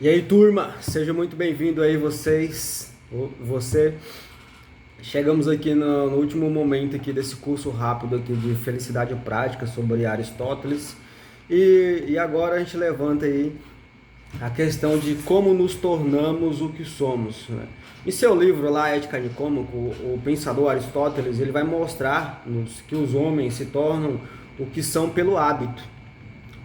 E aí, turma, seja muito bem-vindo aí você. Chegamos aqui no último momento aqui desse curso rápido aqui de felicidade prática sobre Aristóteles. E agora a gente levanta aí a questão de como nos tornamos o que somos, né? Em seu livro lá, Ética Nicômaco, o pensador Aristóteles, ele vai mostrar que os homens se tornam o que são pelo hábito.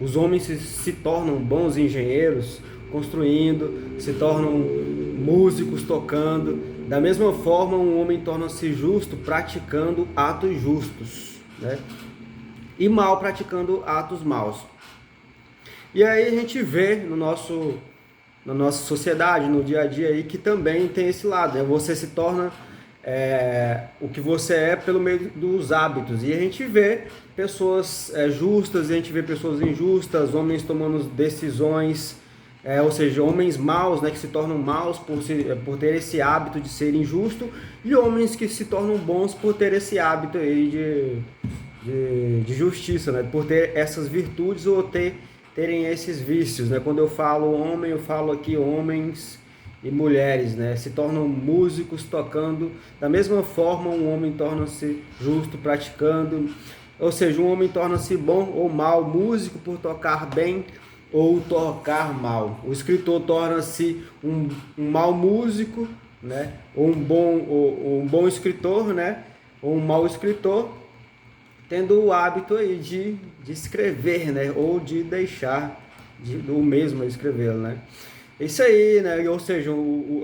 Os homens se tornam bons engenheiros construindo, se tornam músicos tocando. Da mesma forma, um homem torna-se justo praticando atos justos, né? E mal praticando atos maus. E aí a gente vê na nossa sociedade, no dia a dia aí, que também tem esse lado, né? Você se torna o que você é pelo meio dos hábitos. E a gente vê pessoas justas, a gente vê pessoas injustas, homens tomando decisões, ou seja, homens maus, né, que se tornam maus por ter esse hábito de ser injusto, e homens que se tornam bons por ter esse hábito aí de justiça, né, por ter essas virtudes ou terem esses vícios, né? Quando eu falo homem, eu falo aqui homens e mulheres, né? Se tornam músicos tocando. Da mesma forma, um homem torna-se justo praticando. Ou seja, um homem torna-se bom ou mal músico por tocar bem ou tocar mal. O escritor torna-se um mau músico, né? Ou um bom escritor, né? Ou um mau escritor, tendo o hábito aí de escrever, né? Ou de deixar o mesmo escrever, né? Isso aí, né? Ou seja,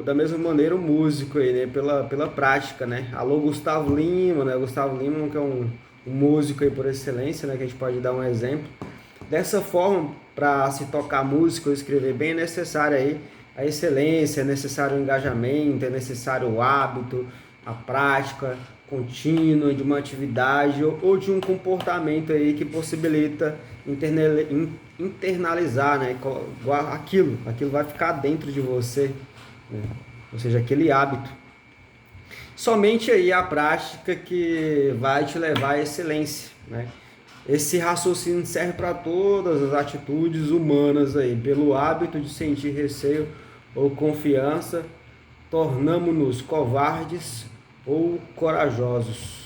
da mesma maneira o músico aí, né? Pela prática, né? Alô, Gustavo Lima, né? Gustavo Lima, que é um músico aí por excelência, né? Que a gente pode dar um exemplo. Dessa forma, para se tocar música ou escrever bem, é necessário aí a excelência, é necessário o engajamento, é necessário o hábito, a prática contínua de uma atividade ou de um comportamento aí que possibilita internalizar, né? Aquilo vai ficar dentro de você, né? Ou seja, aquele hábito. Somente aí a prática que vai te levar à excelência, né? Esse raciocínio serve para todas as atitudes humanas aí. Pelo hábito de sentir receio ou confiança, tornamo-nos covardes ou corajosos.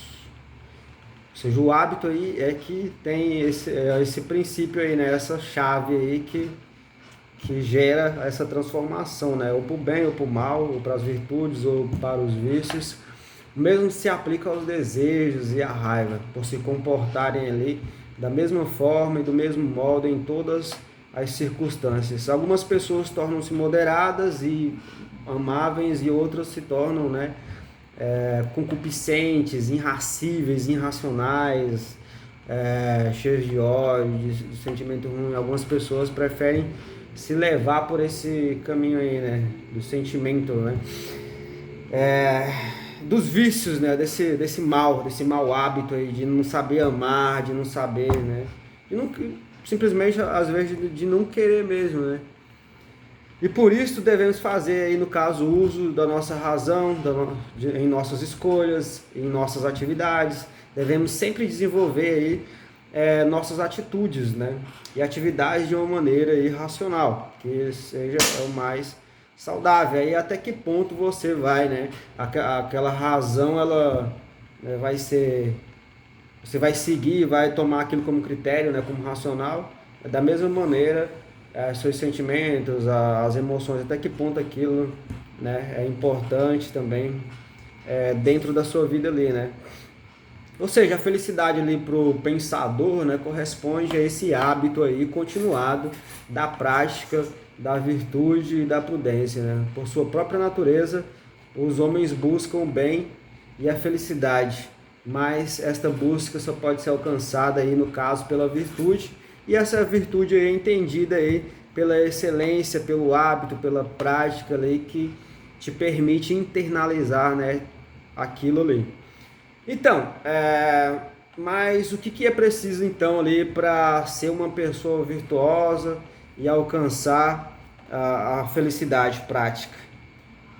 Ou seja, o hábito aí é que tem esse princípio aí, né? Essa chave aí que gera essa transformação, né? Ou para o bem ou para o mal, ou para as virtudes ou para os vícios. O mesmo se aplica aos desejos e à raiva, por se comportarem ali da mesma forma e do mesmo modo em todas as circunstâncias. Algumas pessoas tornam-se moderadas e amáveis e outras se tornam, né, concupiscentes, irracíveis, irracionais, cheios de ódio, de sentimento ruim. Algumas pessoas preferem se levar por esse caminho aí, né, do sentimento, né, dos vícios, né, desse mau hábito aí de não saber amar, de não saber, né, de não, simplesmente às vezes de não querer mesmo, né. E por isso devemos fazer aí, no caso, uso da nossa razão, em nossas escolhas, em nossas atividades. Devemos sempre desenvolver aí nossas atitudes, né? E atividades de uma maneira aí racional, que seja o mais saudável. Aí até que ponto você vai, né? Aquela razão, ela vai ser... Você vai seguir, vai tomar aquilo como critério, né? Como racional. Da mesma maneira, seus sentimentos, as emoções, até que ponto aquilo, né, é importante também dentro da sua vida ali, né? Ou seja, a felicidade ali para o pensador, né, corresponde a esse hábito aí continuado da prática, da virtude e da prudência, né? Por sua própria natureza, os homens buscam o bem e a felicidade, mas esta busca só pode ser alcançada aí, no caso, pela virtude, e essa virtude aí é entendida aí pela excelência, pelo hábito, pela prática ali que te permite internalizar, né, aquilo ali. Então, mas o que é preciso então ali para ser uma pessoa virtuosa e alcançar a felicidade prática?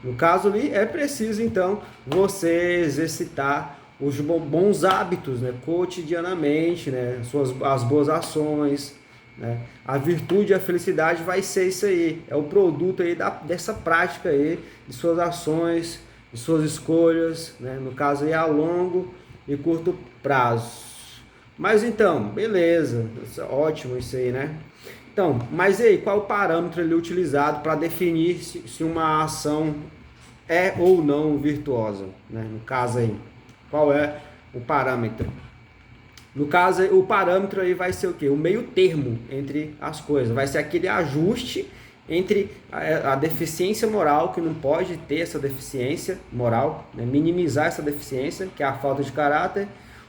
No caso ali, é preciso então você exercitar os bons hábitos, né, cotidianamente, né, as boas ações, né? A virtude e a felicidade vai ser isso aí, é o produto aí dessa prática aí, de suas ações, de suas escolhas, né? No caso aí a longo e curto prazo. Mas então, beleza, ótimo isso aí, né? Então, mas e aí, qual o parâmetro ali utilizado para definir se uma ação é ou não virtuosa, né? No caso aí, qual é o parâmetro? No caso, o parâmetro aí vai ser o quê? O meio termo entre as coisas. Vai ser aquele ajuste entre a deficiência moral, que não pode ter essa deficiência moral, né? Minimizar essa deficiência, que é a falta de caráter,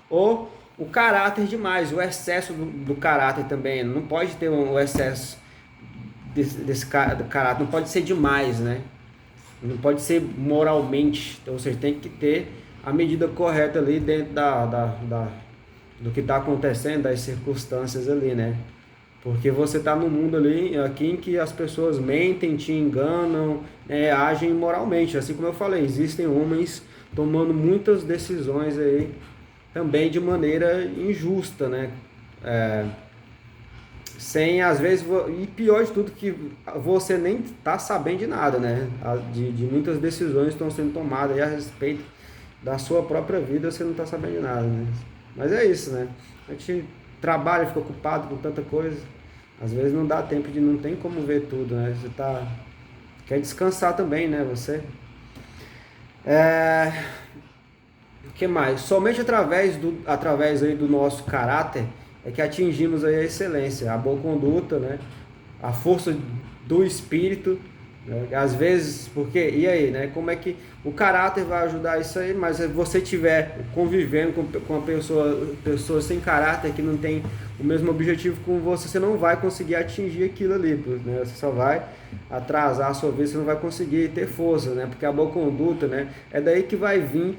ou o caráter demais, o excesso do caráter também. Não pode ter um excesso desse caráter, não pode ser demais, né? Não pode ser moralmente. Então você tem que ter a medida correta ali dentro do que está acontecendo, das circunstâncias ali, né? Porque você está no mundo ali, aqui em que as pessoas mentem, te enganam, agem imoralmente. Assim como eu falei, existem homens tomando muitas decisões aí também de maneira injusta, né? Sem, às vezes, e pior de tudo, que você nem está sabendo de nada, né? De muitas decisões estão sendo tomadas aí a respeito da sua própria vida, você não está sabendo de nada, né? Mas é isso, né? A gente trabalha, fica ocupado com tanta coisa, às vezes não dá tempo não tem como ver tudo, né? Você quer descansar também, né? Você. O que mais? Somente através aí do nosso caráter é que atingimos aí a excelência, a boa conduta, né? A força do espírito, né? Às vezes, porque, e aí, né? Como é que o caráter vai ajudar isso aí? Mas se você estiver convivendo com uma pessoa sem caráter, que não tem o mesmo objetivo com você, você não vai conseguir atingir aquilo ali, né? Você só vai atrasar a sua vida, você não vai conseguir ter força, né? Porque a boa conduta, né? É daí que vai vir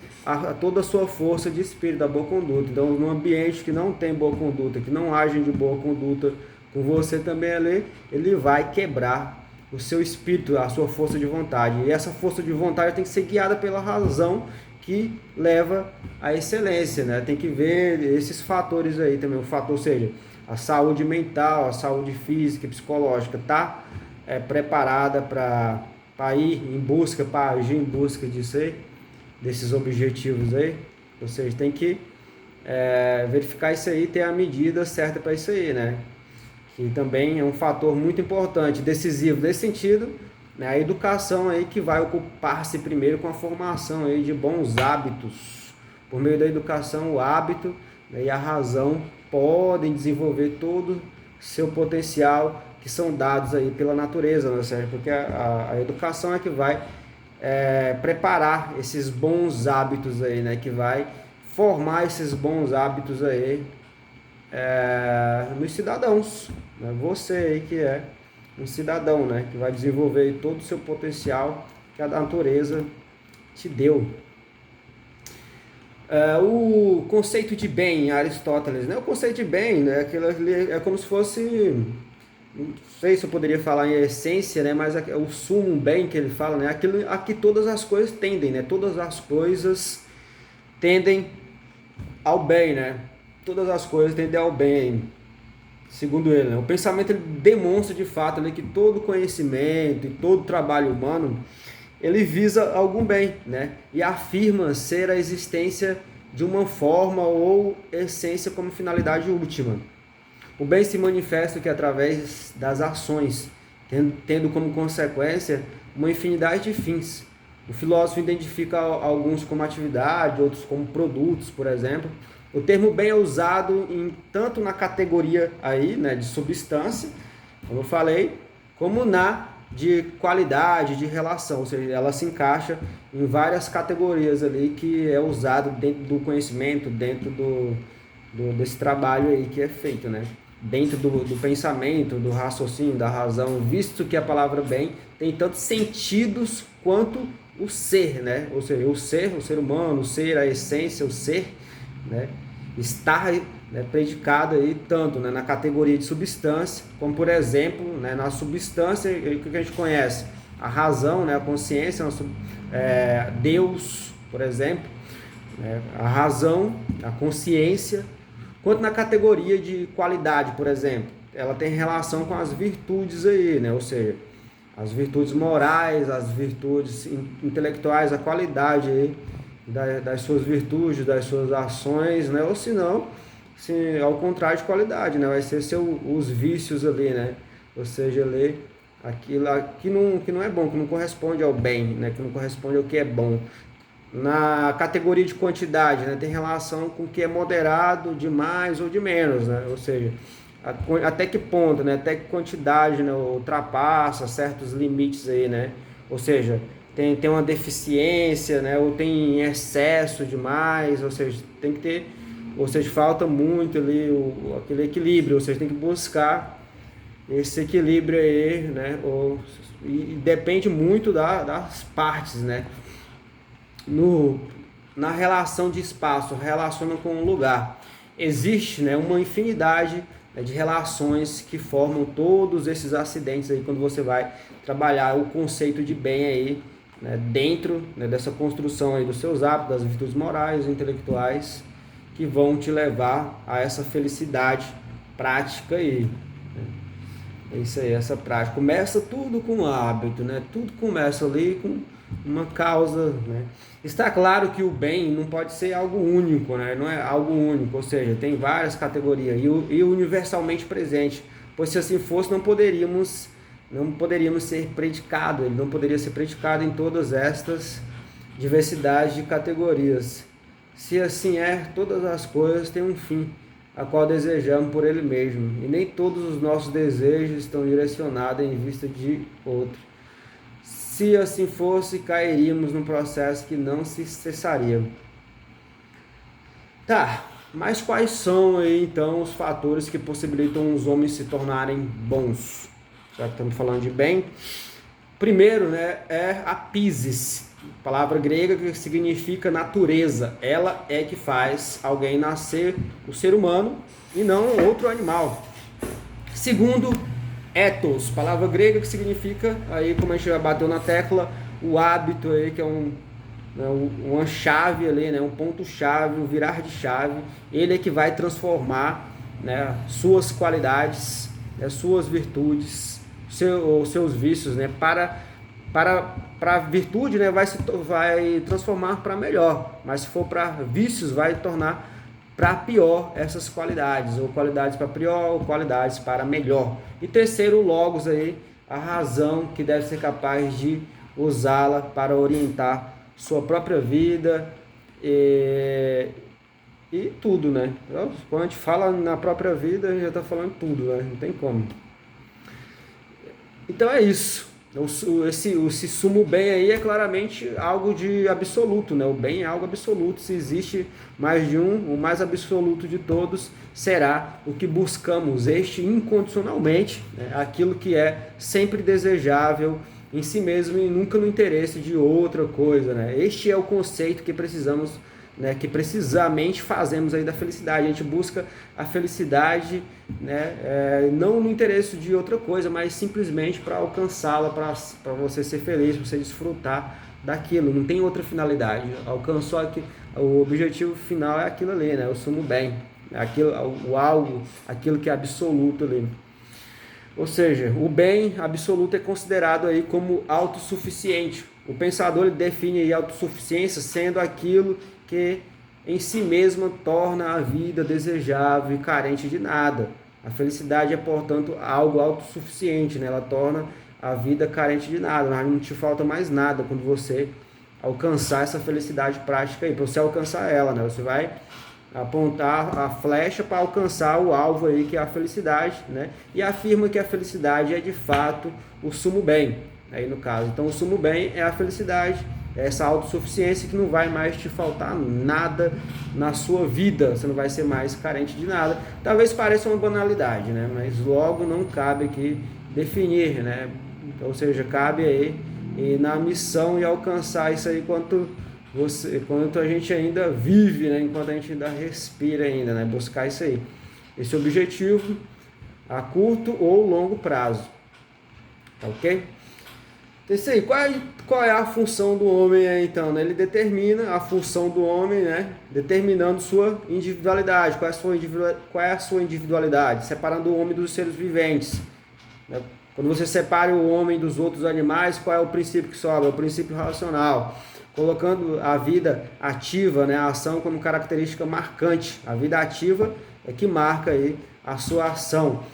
toda a sua força de espírito, da boa conduta. Então, num ambiente que não tem boa conduta, que não agem de boa conduta com você também ali, ele vai quebrar o seu espírito, a sua força de vontade. E essa força de vontade tem que ser guiada pela razão que leva à excelência, né? Tem que ver esses fatores aí também, o fator, ou seja, a saúde mental, a saúde física e psicológica tá preparada para ir em busca, para agir em busca disso aí, desses objetivos aí. Ou seja, tem que verificar isso aí, ter a medida certa para isso aí, né? Que também é um fator muito importante, decisivo nesse sentido, né? A educação aí que vai ocupar-se primeiro com a formação aí de bons hábitos. Por meio da educação, o hábito, né, e a razão podem desenvolver todo o seu potencial, que são dados aí pela natureza, né, certo? Porque a educação é que vai preparar esses bons hábitos aí, né? Que vai formar esses bons hábitos aí nos cidadãos, né? Você aí que é um cidadão, né? Que vai desenvolver todo o seu potencial que a natureza te deu. O conceito de bem, Aristóteles, né? O conceito de bem, né? Aquilo ali é como se fosse, não sei se eu poderia falar em essência, né? Mas o sumo bem que ele fala, né? Aquilo a que todas as coisas tendem, né? Todas as coisas tendem ao bem, né? Todas as coisas tendem ao bem, segundo ele, né? O pensamento ele demonstra de fato ali, que todo conhecimento e todo trabalho humano ele visa algum bem, né? E afirma ser a existência de uma forma ou essência como finalidade última. O bem se manifesta que através das ações, tendo como consequência uma infinidade de fins. O filósofo identifica alguns como atividade, outros como produtos, por exemplo. O termo bem é usado tanto na categoria aí, né, de substância, como eu falei, como na de qualidade, de relação, ou seja, ela se encaixa em várias categorias ali que é usado dentro do conhecimento, dentro desse trabalho aí que é feito, né? Dentro do pensamento, do raciocínio, da razão, visto que a palavra bem tem tantos sentidos quanto o ser, né? Ou seja, o ser humano, o ser, a essência, o ser, né? Está, né, predicado aí tanto, né, na categoria de substância, como por exemplo, né, na substância, o que a gente conhece? A razão, né, a consciência, Deus, por exemplo, né, a razão, a consciência, quanto na categoria de qualidade, por exemplo, ela tem relação com as virtudes aí, né? Ou seja, as virtudes morais, as virtudes intelectuais, a qualidade aí das suas virtudes, das suas ações, né? Ou se não, se, ao contrário de qualidade, né? Vai ser os vícios ali, né? Ou seja, ali, aquilo que não é bom, que não corresponde ao bem, né? Que não corresponde ao que é bom. Na categoria de quantidade, né? Tem relação com o que é moderado, de mais ou de menos, né? Ou seja, até que ponto, né? Até que quantidade, né? Ultrapassa certos limites aí, né? Ou seja, tem uma deficiência, né? Ou tem excesso demais, ou seja, tem que ter, ou seja, falta muito ali aquele equilíbrio, ou seja, tem que buscar esse equilíbrio aí, né? E depende muito das partes, né? Na relação de espaço, relaciona com o lugar. Existe, né, uma infinidade, né, de relações que formam todos esses acidentes aí quando você vai trabalhar o conceito de bem aí, né, dentro, né, dessa construção aí dos seus hábitos, das virtudes morais, intelectuais, que vão te levar a essa felicidade prática aí. É isso aí, essa prática. Começa tudo com hábito, né? Tudo começa ali com uma causa, né? Está claro que o bem não pode ser algo único, né? Não é algo único, ou seja, tem várias categorias e universalmente presente. Pois se assim fosse, não poderíamos ser predicado, ele não poderia ser predicado em todas estas diversidades de categorias. Se assim é, todas as coisas têm um fim, a qual desejamos por ele mesmo, e nem todos os nossos desejos estão direcionados em vista de outro. Se assim fosse, cairíamos num processo que não se cessaria. Tá, mas quais são aí então os fatores que possibilitam os homens se tornarem bons? Já que estamos falando de bem. Primeiro, né, é a physis, palavra grega que significa natureza. Ela é que faz alguém nascer o ser humano e não outro animal. Segundo, ethos, palavra grega que significa, aí como a gente já bateu na tecla, o hábito aí, que é uma chave ali, né, um ponto-chave, um virar de chave. Ele é que vai transformar, né, suas qualidades, né, suas virtudes, seus vícios, né, para a virtude, né, vai transformar para melhor, mas se for para vícios, vai tornar para pior essas qualidades, ou qualidades para pior, ou qualidades para melhor. E terceiro, o logos aí, a razão que deve ser capaz de usá-la para orientar sua própria vida e tudo, né? Quando a gente fala na própria vida, a gente já está falando tudo, né? Não tem como. Então é isso. Esse sumo bem aí é claramente algo de absoluto, né? O bem é algo absoluto. Se existe mais de um, o mais absoluto de todos será o que buscamos, este incondicionalmente, né? Aquilo que é sempre desejável em si mesmo e nunca no interesse de outra coisa, né? Este é o conceito que precisamos, né, que precisamente fazemos aí da felicidade. A gente busca a felicidade, né, não no interesse de outra coisa, mas simplesmente para alcançá-la, para você ser feliz, para você desfrutar daquilo. Não tem outra finalidade. Alcançou aqui, o objetivo final é aquilo ali, né, o sumo bem, aquilo que é absoluto ali. Ou seja, o bem absoluto é considerado aí como autossuficiente. O pensador ele define a autossuficiência sendo aquilo que em si mesma torna a vida desejável e carente de nada. A felicidade é, portanto, algo autossuficiente, né? Ela torna a vida carente de nada, mas não te falta mais nada quando você alcançar essa felicidade prática aí. Para você alcançar ela, né? Você vai apontar a flecha para alcançar o alvo aí, que é a felicidade, né? E afirma que a felicidade é de fato o sumo bem, aí no caso. Então o sumo bem é a felicidade, é essa autossuficiência que não vai mais te faltar nada na sua vida, você não vai ser mais carente de nada. Talvez pareça uma banalidade, né? Mas logo não cabe aqui definir, né? Ou seja, cabe aí e na missão e alcançar isso aí quanto a gente ainda vive, né? Enquanto a gente ainda respira ainda, né? Buscar isso aí, esse objetivo a curto ou longo prazo, tá ok? Então, isso aí, qual é a função do homem aí, então, né? Ele determina a função do homem, né? Determinando sua individualidade. Qual é a sua individualidade? Separando o homem dos seres viventes, né? Quando você separa o homem dos outros animais, qual é o princípio que sobra? O princípio racional. Colocando a vida ativa, né? A ação como característica marcante. A vida ativa é que marca aí a sua ação.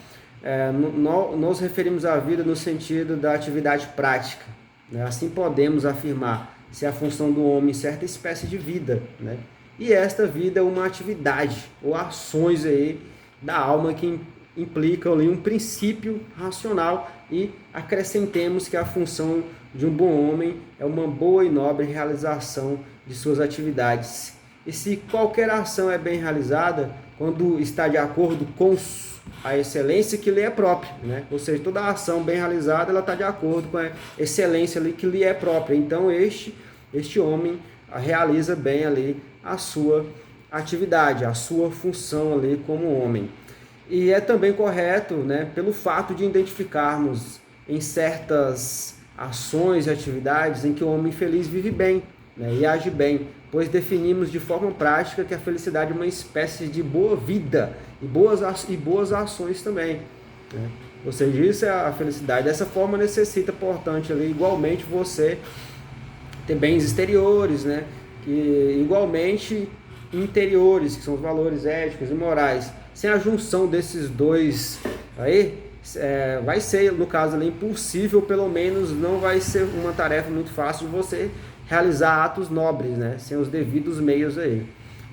Nós referimos à vida no sentido da atividade prática, né? Assim podemos afirmar se a função do homem é certa espécie de vida, né? E esta vida é uma atividade ou ações aí da alma que implicam ali um princípio racional, e acrescentemos que a função de um bom homem é uma boa e nobre realização de suas atividades. E se qualquer ação é bem realizada, quando está de acordo com a excelência que lhe é própria, né? Ou seja, toda ação bem realizada, ela está de acordo com a excelência ali que lhe é própria. Então, este homem realiza bem ali a sua atividade, a sua função ali como homem. E é também correto, né, pelo fato de identificarmos em certas ações e atividades em que o homem feliz vive bem, né, e age bem, pois definimos de forma prática que a felicidade é uma espécie de boa vida e boas ações também, né? Ou seja, isso é a felicidade. Dessa forma necessita, portanto, ali, igualmente você ter bens exteriores, né, que igualmente interiores, que são os valores éticos e morais. Sem a junção desses dois aí, vai ser, no caso ali, impossível, pelo menos não vai ser uma tarefa muito fácil de você realizar atos nobres, né? Sem os devidos meios aí.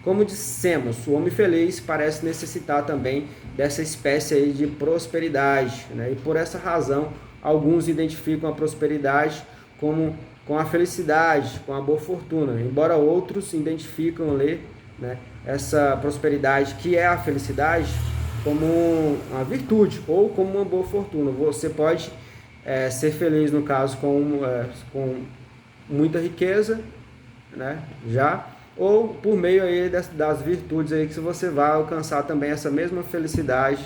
Como dissemos, o homem feliz parece necessitar também dessa espécie aí de prosperidade, né? E por essa razão, alguns identificam a prosperidade como com a felicidade, com a boa fortuna, embora outros identificam ali, né, essa prosperidade, que é a felicidade, como uma virtude ou como uma boa fortuna. Você pode ser feliz, no caso, com muita riqueza, né, ou por meio aí das virtudes aí, que você vai alcançar também essa mesma felicidade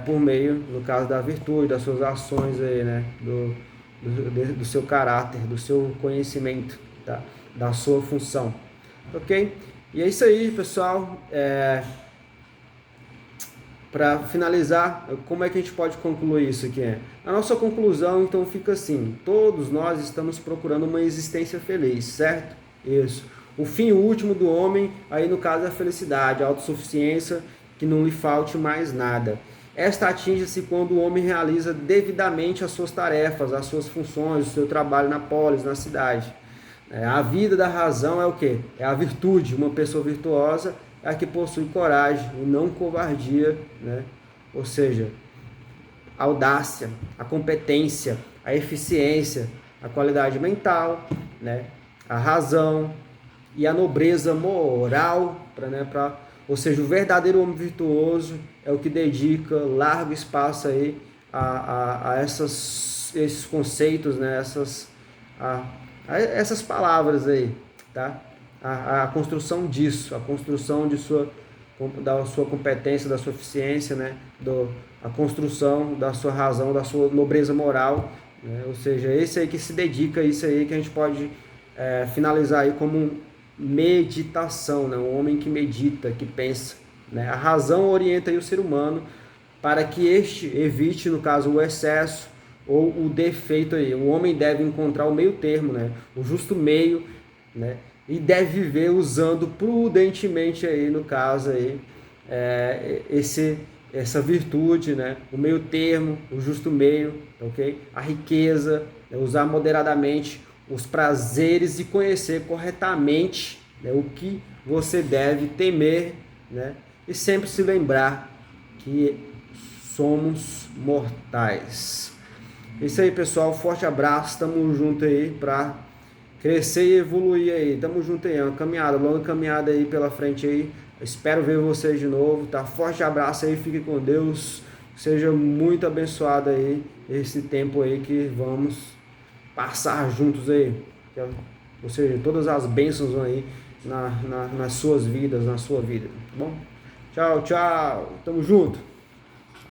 por meio, no caso, da virtude, das suas ações aí, né, do seu caráter, do seu conhecimento, tá? Da sua função, ok? E é isso aí, pessoal. Para finalizar, como é que a gente pode concluir isso aqui? A nossa conclusão, então, fica assim: todos nós estamos procurando uma existência feliz, certo? Isso. O fim último do homem, aí no caso, é a felicidade, a autossuficiência, que não lhe falte mais nada. Esta atinge-se quando o homem realiza devidamente as suas tarefas, as suas funções, o seu trabalho na polis, na cidade. A vida da razão é o quê? É a virtude. Uma pessoa virtuosa é a que possui coragem e não covardia, né? Ou seja, a audácia, a competência, a eficiência, a qualidade mental, né? A razão e a nobreza moral, ou seja, o verdadeiro homem virtuoso é o que dedica largo espaço aí a esses conceitos, né? Essas palavras aí, tá? A construção disso, a construção da sua competência, da sua eficiência, né? A construção da sua razão, da sua nobreza moral, né? Ou seja, esse aí que se dedica a isso aí, que a gente pode finalizar aí como meditação, né? Um homem que medita, que pensa, né? A razão orienta aí o ser humano para que este evite, no caso, o excesso ou o defeito aí. O homem deve encontrar o meio termo, né? O justo meio, né? E deve viver usando prudentemente aí, no caso aí, essa virtude, né? O meio termo, o justo meio, ok? A riqueza, né? Usar moderadamente os prazeres e conhecer corretamente, né, o que você deve temer, né? E sempre se lembrar que somos mortais. Isso aí, pessoal, forte abraço, tamo junto aí para crescer e evoluir aí, tamo junto aí, é uma caminhada, longa caminhada aí pela frente aí. Espero ver vocês de novo, tá? Forte abraço aí, fique com Deus, seja muito abençoado aí esse tempo aí que vamos passar juntos aí, ou seja, todas as bênçãos aí nas suas vidas, na sua vida, tá bom? Tchau, tchau, tamo junto.